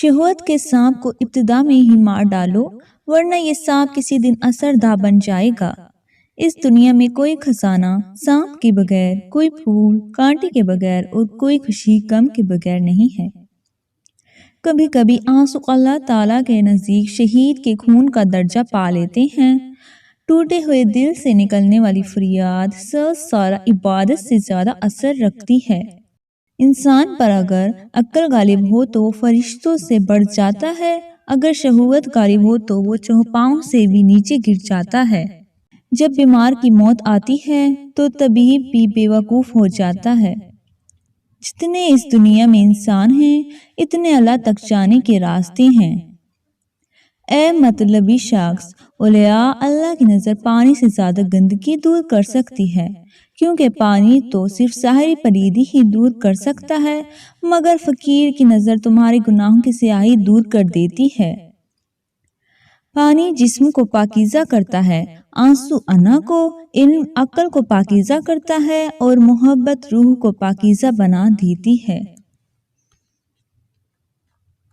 شہوت کے سانپ کو ابتدا میں ہی مار ڈالو، ورنہ یہ سانپ کسی دن اثر دھا بن جائے گا۔ اس دنیا میں کوئی خزانہ سانپ کے بغیر، کوئی پھول کانٹے کے بغیر اور کوئی خوشی غم کے بغیر نہیں ہے۔ کبھی کبھی آنسو اللہ تعالیٰ کے نزدیک شہید کے خون کا درجہ پا لیتے ہیں۔ ٹوٹے ہوئے دل سے نکلنے والی فریاد سارا عبادت سے زیادہ اثر رکھتی ہے۔ انسان پر اگر عقل غالب ہو تو وہ فرشتوں سے بڑھ جاتا ہے، اگر شہوت غالب ہو تو وہ چوپاؤں سے بھی نیچے گر جاتا ہے۔ جب بیمار کی موت آتی ہے تو طبیب بھی بے وقوف ہو جاتا ہے۔ جتنے اس دنیا میں انسان ہیں، اتنے اللہ تک جانے کے راستے ہیں۔ اے مطلبی شخص، اولیاء اللہ کی نظر پانی سے زیادہ گندگی دور کر سکتی ہے، کیونکہ پانی تو صرف ظاہری پلیدی ہی دور کر سکتا ہے، مگر فقیر کی نظر تمہارے گناہوں کی سیاہی دور کر دیتی ہے۔ پانی جسم کو پاکیزہ کرتا ہے، آنسو انا کو، علم عقل کو پاکیزہ کرتا ہے اور محبت روح کو پاکیزہ بنا دیتی ہے۔